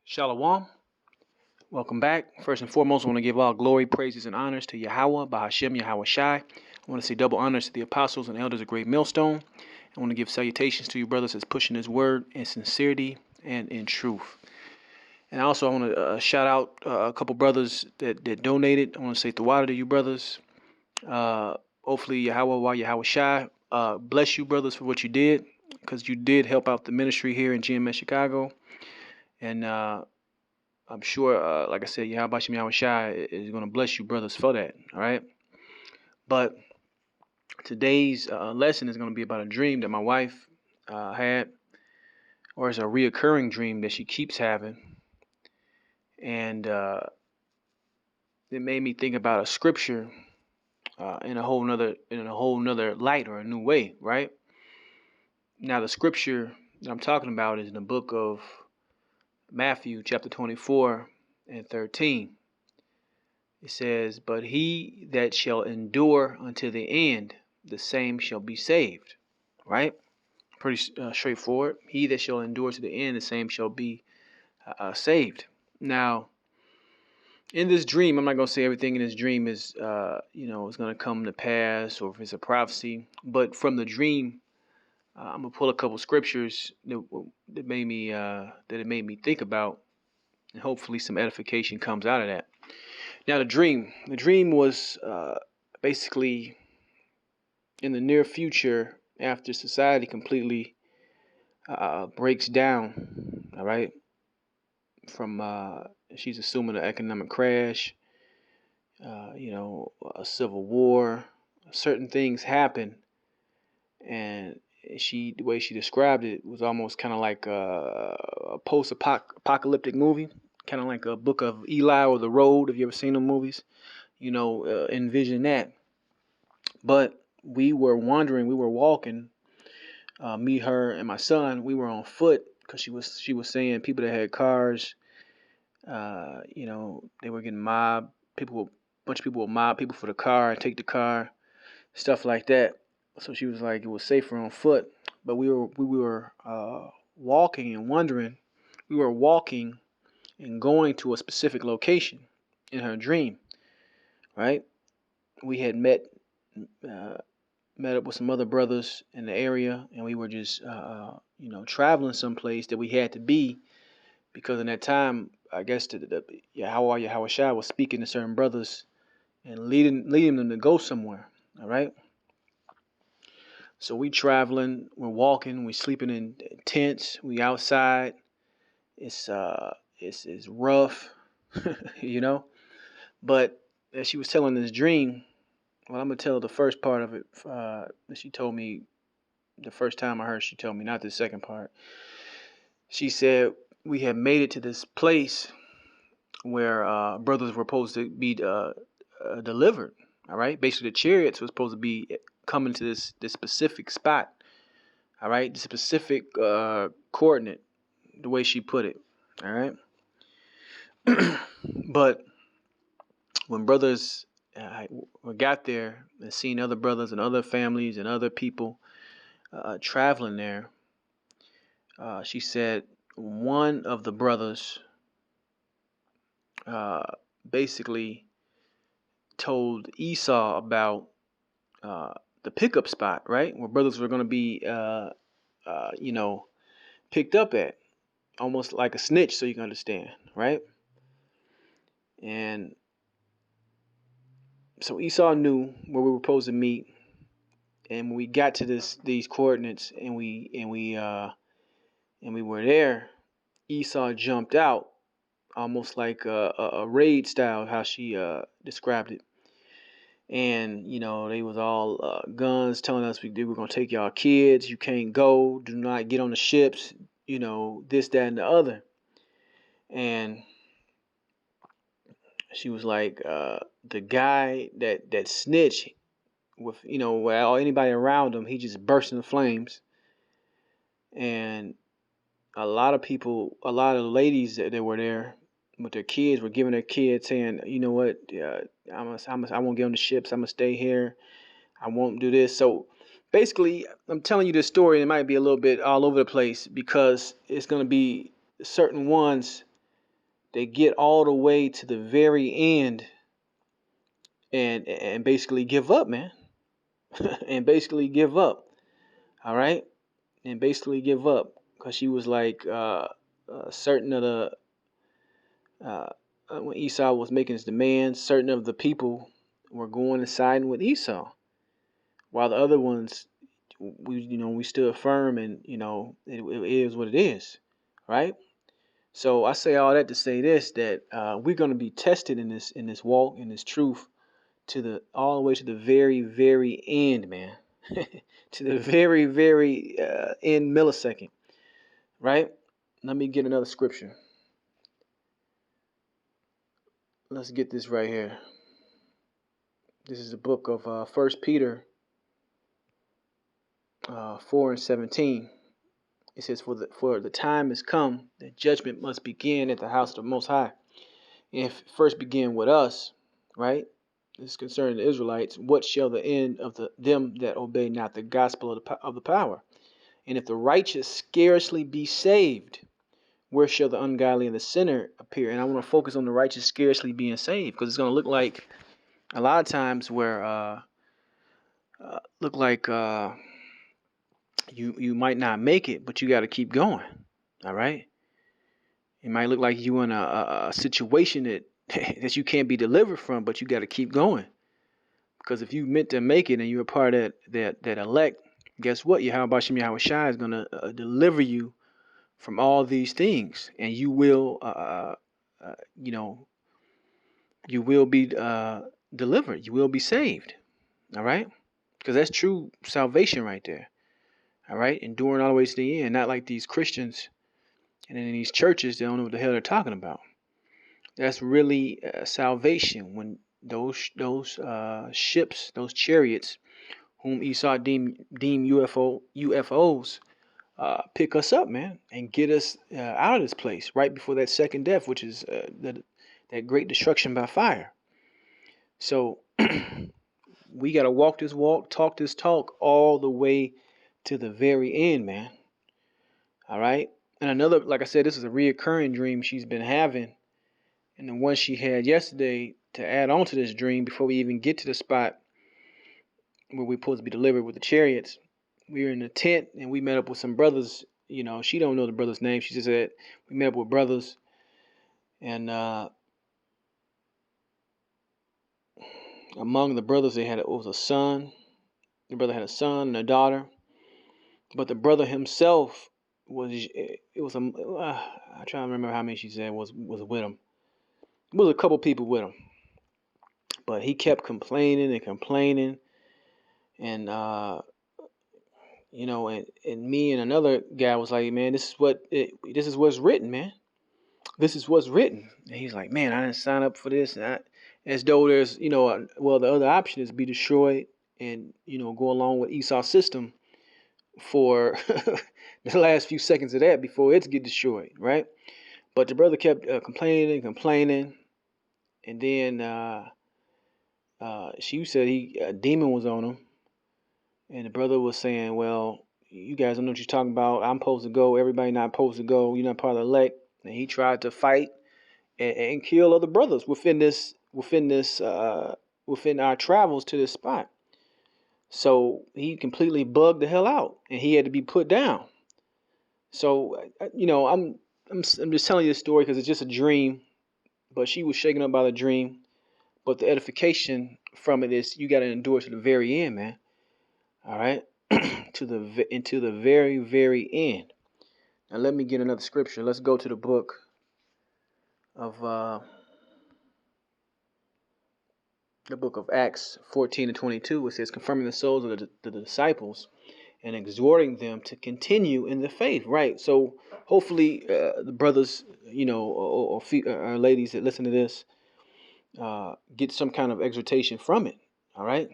Shalom. Welcome back. First and foremost, I want to give all glory, praises, and honors to Yahweh, Bahashem, Yahweh Shai. I want to say double honors to the apostles and elders of Great Millstone. I want to give salutations to you brothers that's pushing His word in sincerity and in truth. And also, I want to shout out a couple brothers that donated. I want to say Thawada to you brothers. Hopefully, Yahweh Shai bless you brothers for what you did, because you did help out the ministry here in GMS Chicago. And I'm sure, like I said, Yahweh Shem Yahweh Shai is going to bless you brothers for that. All right. But today's lesson is going to be about a dream that my wife had, or it's a reoccurring dream that she keeps having. And it made me think about a scripture in a whole nother light, or a new way. Right. Now, the scripture that I'm talking about is in the book of Matthew, chapter 24 and 13. It says, "But he that shall endure unto the end, the same shall be saved." Right? Pretty straightforward. He that shall endure to the end, the same shall be saved. Now, in this dream, I'm not going to say everything in this dream is, is going to come to pass, or if it's a prophecy. But from the dream, I'm going to pull a couple scriptures that made me it made me think about, and hopefully some edification comes out of that. Now, the dream was basically in the near future, after society completely breaks down. All right, from she's assuming an economic crash, a civil war, certain things happen, and the way she described it was almost kind of like a post-apocalyptic movie, kind of like a Book of Eli or The Road. Have you ever seen them movies? Envision that. But we were wandering, we were walking, me, her, and my son. We were on foot because she was saying people that had cars, they were getting mobbed. Bunch of people would mob people for the car, take the car, stuff like that. So she was like, it was safer on foot. But we were walking and wondering. We were walking and going to a specific location in her dream, right? We had met up with some other brothers in the area, and we were just traveling someplace that we had to be, because in that time, I guess the Yahweh Shai was speaking to certain brothers and leading them to go somewhere. All right. So we traveling, we're walking, we sleeping in tents, we outside. It's rough, you know. But as she was telling this dream, well, I'm gonna tell the first part of it that she told me the first time I heard. She told me, not the second part. She said we had made it to this place where brothers were supposed to be delivered. All right, basically the chariots were supposed to be coming to this specific spot. All right, the specific coordinate, the way she put it. All right, but when brothers got there and seen other brothers and other families and other people traveling there, she said one of the brothers basically told Esau about the pickup spot, right, where brothers were going to be, picked up at, almost like a snitch, so you can understand, right? And so Esau knew where we were supposed to meet, and when we got to these coordinates, and we were there, Esau jumped out, almost like a raid style, how she described it. And they was all guns, telling us we were gonna take y'all kids. You can't go. Do not get on the ships. This, that, and the other. And she was like, the guy that snitched, with well, anybody around him, he just burst into flames. And a lot of people, a lot of ladies that were there with their kids, were giving their kids, saying, you know what, I won't get on the ships. I'm gonna stay here. I won't do this. So basically, I'm telling you this story, and it might be a little bit all over the place, because it's gonna be certain ones they get all the way to the very end and basically give up, man. And basically give up. All right, and basically give up because she was like certain of the uh, when Esau was making his demands, certain of the people were going and siding with Esau, while the other ones, we stood firm, and it is what it is, right? So I say all that to say this, that we're going to be tested in this walk, in this truth, to the all the way to the very, very end, man. To the very, very end millisecond, right? Let me get another scripture. Let's get this right here. This is the book of 1 Peter 4:17. It says, for the time has come that judgment must begin at the house of the Most High. And if it first begin with us, right? This is concerning the Israelites. What shall the end of them that obey not the gospel of the power? And if the righteous scarcely be saved, where shall the ungodly and the sinner appear? And I want to focus on the righteous scarcely being saved, because it's going to look like a lot of times where look like you might not make it, but you got to keep going. All right. It might look like you in a situation that that you can't be delivered from, but you got to keep going. Because if you meant to make it and you're a part of that elect, guess what? Yahweh Shem Yahweh Shai is going to deliver you from all these things, and you will, you will be delivered. You will be saved. All right, because that's true salvation right there. All right, enduring all the way to the end, not like these Christians and in these churches, they don't know what the hell they're talking about. That's really salvation, when those ships, those chariots, whom Esau deem UFOs, pick us up, man, and get us out of this place right before that second death, which is that great destruction by fire. So we got to walk this walk, talk this talk, all the way to the very end, man. All right. And another, like I said, this is a reoccurring dream she's been having. And the one she had yesterday, to add on to this dream, before we even get to the spot where we're supposed to be delivered with the chariots, we were in a tent and we met up with some brothers. She don't know the brother's name. She just said we met up with brothers, and among the brothers, it was a son. The brother had a son and a daughter, but the brother himself I try to remember how many she said was with him. It was a couple people with him, but he kept complaining and complaining, and and me and another guy was like, man, this is what's written, man. This is what's written. And he's like, man, I didn't sign up for this. As though there's, the other option is be destroyed and, go along with Esau's system for the last few seconds of that before it's get destroyed, right? But the brother kept complaining. And then she said a demon was on him. And the brother was saying, well, you guys don't know what you're talking about. I'm supposed to go. Everybody not supposed to go. You're not part of the elect. And he tried to fight and kill other brothers within our travels to this spot. So he completely bugged the hell out, and he had to be put down. So I'm just telling you this story because it's just a dream, but she was shaken up by the dream. But the edification from it is you got to endure to the very end, man. All right, into the very, very end. Now let me get another scripture. Let's go to the book of Acts 14:22. It says, confirming the souls of the disciples and exhorting them to continue in the faith. Right. So hopefully the brothers, or ladies that listen to this, get some kind of exhortation from it. All right.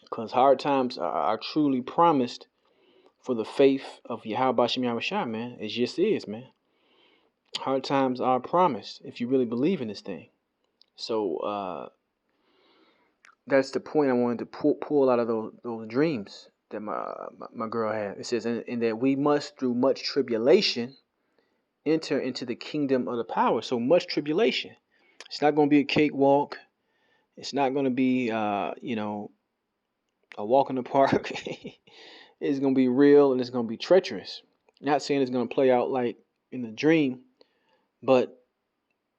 Because hard times are truly promised for the faith of Yahweh Shem Yahweh Shai, man. It just is, man. Hard times are promised if you really believe in this thing. So that's the point I wanted to pull out of those dreams that my girl had. It says, and that we must, through much tribulation, enter into the kingdom of the power. So much tribulation. It's not going to be a cakewalk. It's not going to be, a walk in the park. It's going to be real and it's going to be treacherous. Not saying it's going to play out like in a dream, but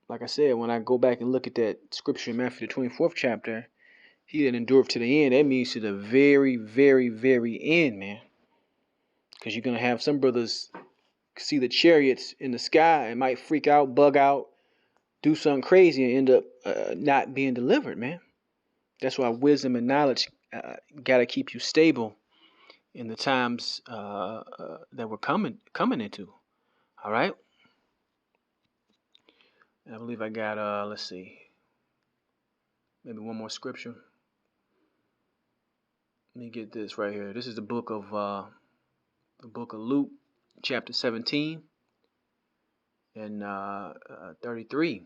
like I said, when I go back and look at that scripture in Matthew the 24th chapter, he that endureth to the end, that means to the very, very, very end, man. Because you're going to have some brothers see the chariots in the sky and might freak out, bug out, do something crazy and end up not being delivered, man. That's why wisdom and knowledge got to keep you stable in the times that we're coming into. All right. I believe I got let's see, maybe one more scripture. Let me get this right here. This is the book of Luke, chapter 17 and 33,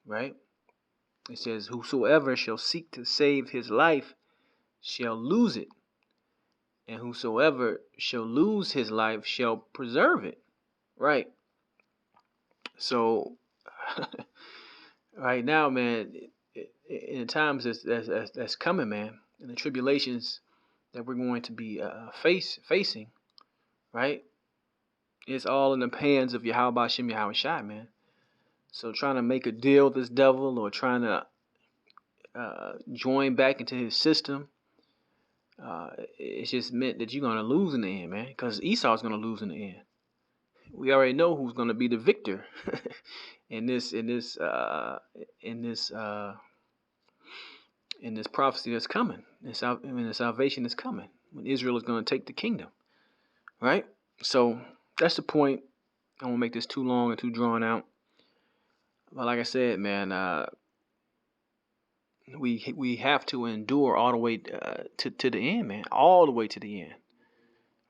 right? It says, "Whosoever shall seek to save his life shall lose it, and whosoever shall lose his life shall preserve it." Right. So, right now, man, in the times that's coming, man, and the tribulations that we're going to be facing, right? It's all in the hands of Yahweh Hashem Yahweh Shai, man. So trying to make a deal with this devil or trying to join back into his system, it's just meant that you're going to lose in the end, man, because Esau's going to lose in the end. We already know who's going to be the victor in this prophecy that's coming, the salvation that's coming when Israel is going to take the kingdom, right? So that's the point. I won't make this too long and too drawn out. But like I said, man, we have to endure all the way to the end, man, all the way to the end,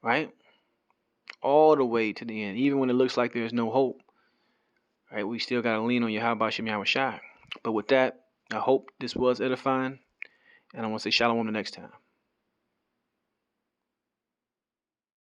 right? All the way to the end, even when it looks like there's no hope, right? We still got to lean on Yahweh Hashem Yahweh Shai. But with that, I hope this was edifying, and I want to say shalom the next time.